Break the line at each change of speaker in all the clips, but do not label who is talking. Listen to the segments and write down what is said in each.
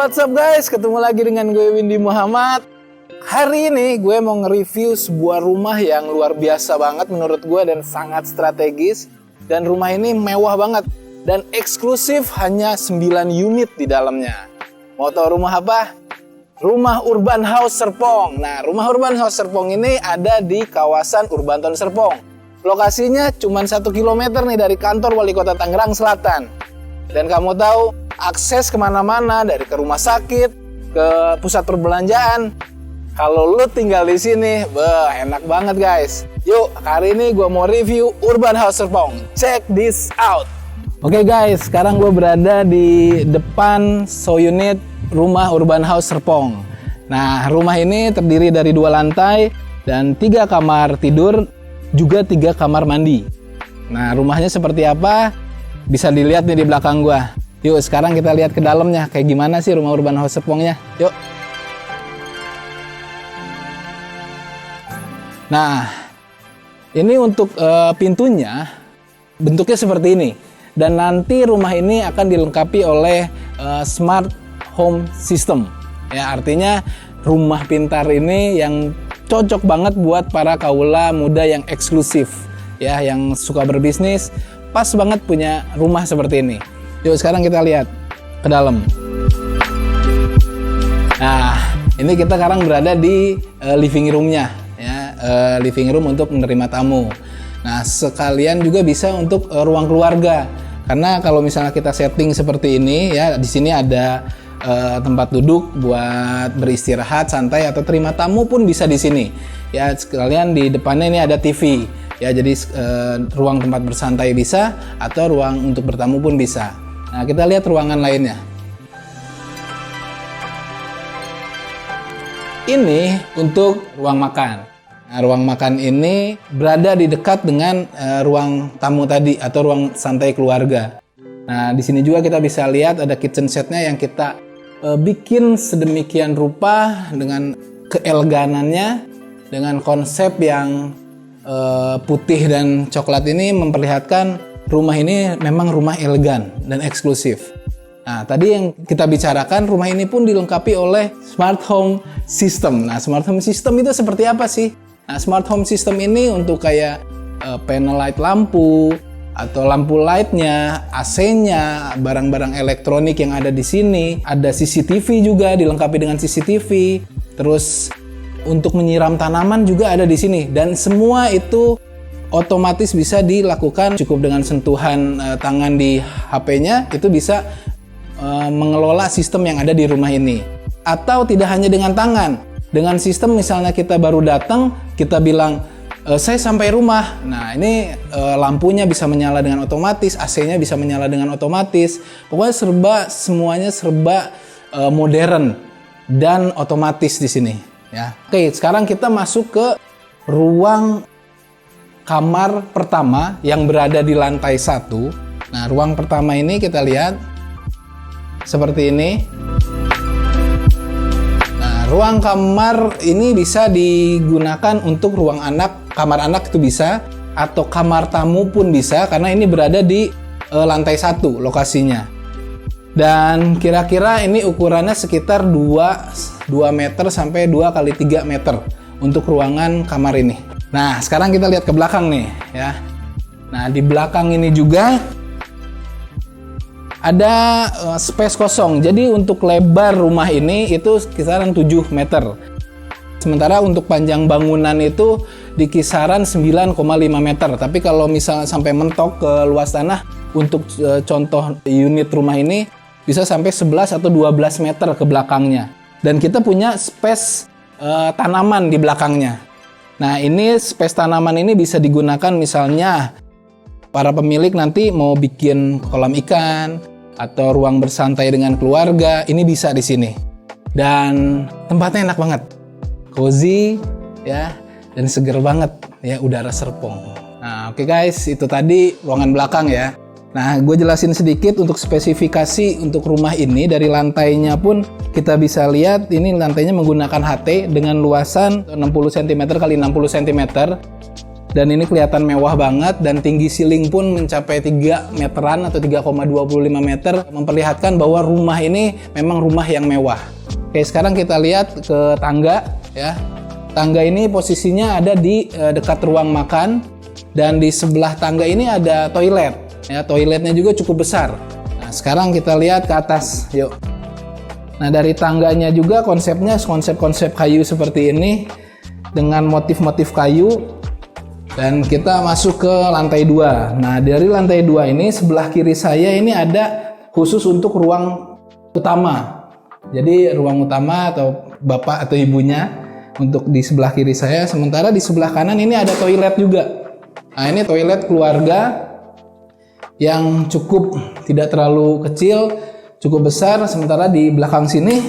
What's up guys, ketemu lagi dengan gue Windy Muhammad. Hari ini gue mau nge-review sebuah rumah yang luar biasa banget menurut gue dan sangat strategis. Dan rumah ini mewah banget dan eksklusif, hanya 9 unit di dalamnya. Mau tahu rumah apa? Rumah Urban House Serpong. Nah, rumah Urban House Serpong ini ada di kawasan Urbanton Serpong. Lokasinya cuma 1 km nih dari kantor Wali Kota Tangerang Selatan. Dan kamu tahu, akses kemana-mana, dari ke rumah sakit, ke pusat perbelanjaan. Kalau lu tinggal di sini, enak banget guys. Yuk, hari ini gue mau review Urban House Serpong. Check this out. Oke guys, sekarang gue berada di depan show unit rumah Urban House Serpong. Nah, rumah ini terdiri dari 2 lantai dan 3 kamar tidur, juga 3 kamar mandi. Nah, rumahnya seperti apa? Bisa dilihat nih di belakang gua. Yuk, sekarang kita lihat ke dalamnya. Kayak gimana sih rumah Urban House Serpongnya? Yuk. Nah, ini untuk pintunya bentuknya seperti ini. Dan nanti rumah ini akan dilengkapi oleh smart home system. Ya, artinya rumah pintar ini yang cocok banget buat para kaula muda yang eksklusif, ya, yang suka berbisnis. Pas banget punya rumah seperti ini. Yuk, sekarang kita lihat ke dalam. Nah, ini kita sekarang berada di living room-nya, ya, living room untuk menerima tamu. Nah, sekalian juga bisa untuk ruang keluarga. Karena kalau misalnya kita setting seperti ini, ya, di sini ada tempat duduk buat beristirahat, santai, atau terima tamu pun bisa di sini. Ya, sekalian di depannya ini ada TV. Ya, jadi ruang tempat bersantai bisa, atau ruang untuk bertamu pun bisa. Nah, kita lihat ruangan lainnya. Ini untuk ruang makan. Nah, ruang makan ini berada di dekat dengan ruang tamu tadi atau ruang santai keluarga. Nah, di sini juga kita bisa lihat ada kitchen setnya yang kita bikin sedemikian rupa dengan keeleganannya, dengan konsep yang putih dan coklat ini memperlihatkan rumah ini memang rumah elegan dan eksklusif. Nah, tadi yang kita bicarakan, rumah ini pun dilengkapi oleh smart home system. Nah, smart home system itu seperti apa sih? Nah, smart home system ini untuk kayak panel light lampu, atau lampu lightnya, AC-nya, barang-barang elektronik yang ada di sini. Ada CCTV juga, dilengkapi dengan CCTV. Terus untuk menyiram tanaman juga ada di sini, dan semua itu otomatis bisa dilakukan cukup dengan sentuhan tangan di HP-nya, itu bisa mengelola sistem yang ada di rumah ini. Atau tidak hanya dengan tangan, dengan sistem misalnya kita baru datang, kita bilang saya sampai rumah. Nah, ini lampunya bisa menyala dengan otomatis, AC-nya bisa menyala dengan otomatis. Pokoknya semuanya serba modern dan otomatis di sini. Ya. Oke, sekarang kita masuk ke ruang kamar pertama yang berada di lantai 1. Nah, ruang pertama ini kita lihat seperti ini. Nah, ruang kamar ini bisa digunakan untuk ruang anak, kamar anak itu bisa, atau kamar tamu pun bisa, karena ini berada di lantai 1 lokasinya. Dan kira-kira ini ukurannya sekitar 2 meter sampai 2 kali 3 meter untuk ruangan kamar ini. Nah, sekarang kita lihat ke belakang nih, ya. Nah, di belakang ini juga ada space kosong. Jadi untuk lebar rumah ini itu kisaran 7 meter. Sementara untuk panjang bangunan itu di kisaran 9,5 meter. Tapi kalau misalnya sampai mentok ke luas tanah, untuk contoh unit rumah ini bisa sampai 11 atau 12 meter ke belakangnya. Dan kita punya space tanaman di belakangnya. Nah, ini space tanaman ini bisa digunakan misalnya para pemilik nanti mau bikin kolam ikan atau ruang bersantai dengan keluarga, ini bisa di sini. Dan tempatnya enak banget. Cozy, ya, dan seger banget, ya, udara Serpong. Nah, oke guys, itu tadi ruangan belakang ya. Nah, gue jelasin sedikit untuk spesifikasi untuk rumah ini. Dari lantainya pun kita bisa lihat ini lantainya menggunakan HT dengan luasan 60 cm x 60 cm. Dan ini kelihatan mewah banget, dan tinggi ceiling pun mencapai 3 meteran atau 3,25 meter, memperlihatkan bahwa rumah ini memang rumah yang mewah. Oke, sekarang kita lihat ke tangga ya. Tangga ini posisinya ada di dekat ruang makan, dan di sebelah tangga ini ada toilet ya. Toiletnya juga cukup besar. Nah, sekarang kita lihat ke atas, yuk. Nah, dari tangganya juga konsepnya konsep kayu seperti ini dengan motif-motif kayu. Dan kita masuk ke lantai 2. Nah, dari lantai 2 ini sebelah kiri saya ini ada khusus untuk ruang utama. Jadi ruang utama atau bapak atau ibunya untuk di sebelah kiri saya. Sementara di sebelah kanan ini ada toilet juga. Nah, ini toilet keluarga yang cukup tidak terlalu kecil, cukup besar. Sementara di belakang sini,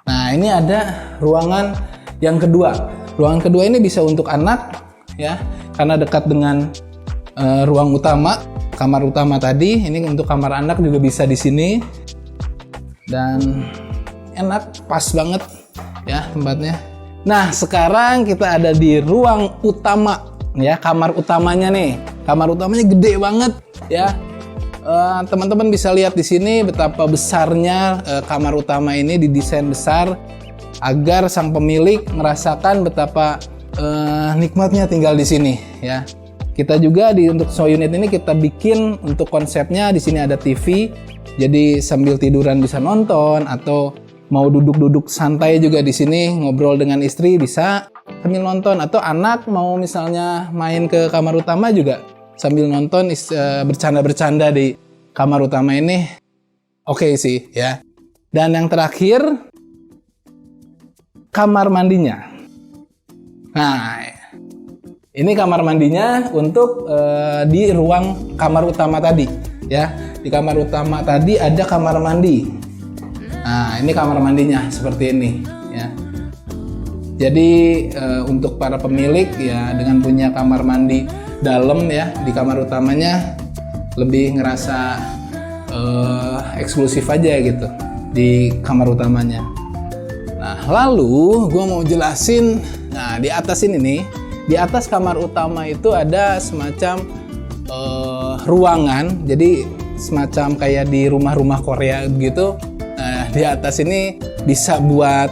nah ini ada ruangan yang kedua. Ruangan kedua ini bisa untuk anak ya, karena dekat dengan ruang utama, kamar utama tadi. Ini untuk kamar anak juga bisa di sini, dan enak, pas banget ya tempatnya. Nah, sekarang kita ada di ruang utama ya, kamar utamanya nih. Kamar utamanya gede banget ya. Teman-teman bisa lihat di sini betapa besarnya kamar utama ini, didesain besar agar sang pemilik merasakan betapa nikmatnya tinggal di sini ya. Kita juga untuk show unit ini kita bikin untuk konsepnya, di sini ada TV. Jadi sambil tiduran bisa nonton, atau mau duduk-duduk santai juga di sini ngobrol dengan istri bisa sambil nonton, atau anak mau misalnya main ke kamar utama juga sambil nonton bercanda-bercanda di kamar utama ini. Oke sih ya. Dan yang terakhir, kamar mandinya. Nah, ini kamar mandinya untuk di ruang kamar utama tadi ya. Di kamar utama tadi ada kamar mandi. Nah, ini kamar mandinya seperti ini ya. Jadi untuk para pemilik ya, dengan punya kamar mandi dalam ya di kamar utamanya, lebih ngerasa eksklusif aja gitu di kamar utamanya. Nah, lalu gue mau jelasin, nah di atas ini nih, di atas kamar utama itu ada semacam ruangan, jadi semacam kayak di rumah-rumah Korea gitu. Nah, di atas ini bisa buat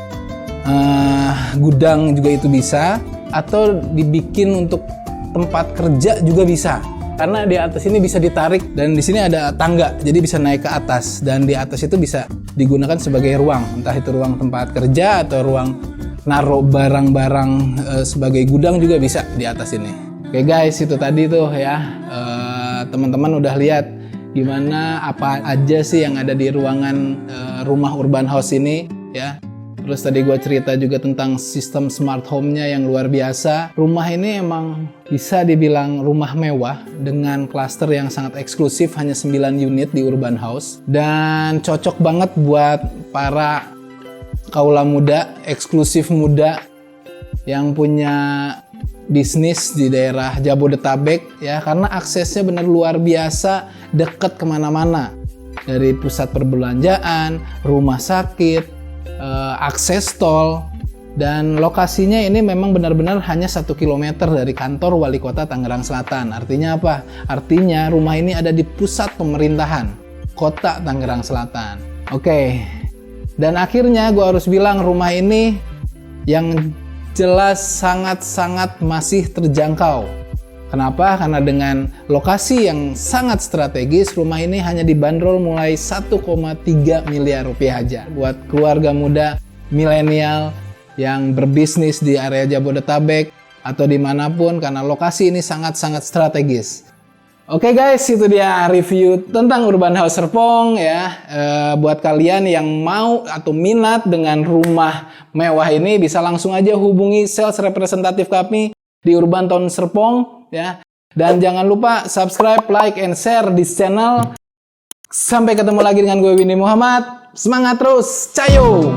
gudang juga itu bisa, atau dibikin untuk tempat kerja juga bisa. Karena di atas ini bisa ditarik, dan di sini ada tangga, jadi bisa naik ke atas, dan di atas itu bisa digunakan sebagai ruang, entah itu ruang tempat kerja atau ruang naruh barang-barang sebagai gudang juga bisa di atas ini. Oke guys, itu tadi tuh ya, teman-teman udah lihat gimana apa aja sih yang ada di ruangan rumah urban house ini ya. Terus tadi gue cerita juga tentang sistem smart home-nya yang luar biasa. Rumah ini emang bisa dibilang rumah mewah dengan klaster yang sangat eksklusif, hanya 9 unit di urban house. Dan cocok banget buat para kaula muda, eksklusif muda yang punya bisnis di daerah Jabodetabek ya, karena aksesnya benar luar biasa, dekat kemana-mana. Dari pusat perbelanjaan, rumah sakit, akses tol, dan lokasinya ini memang benar-benar hanya 1 km dari kantor Wali Kota Tangerang Selatan. Artinya apa? Artinya rumah ini ada di pusat pemerintahan Kota Tangerang Selatan. Oke. Dan akhirnya gue harus bilang rumah ini yang jelas sangat-sangat masih terjangkau. Kenapa? Karena dengan lokasi yang sangat strategis, rumah ini hanya dibanderol mulai 1,3 miliar rupiah aja. Buat keluarga muda, milenial yang berbisnis di area Jabodetabek atau dimanapun, karena lokasi ini sangat-sangat strategis. Oke guys, itu dia review tentang Urban House Serpong ya. Buat kalian yang mau atau minat dengan rumah mewah ini, bisa langsung aja hubungi sales representatif kami di Urban Town Serpong ya. Dan jangan lupa subscribe, like, and share di channel. Sampai ketemu lagi dengan gue Windy Muhammad. Semangat terus, cayo!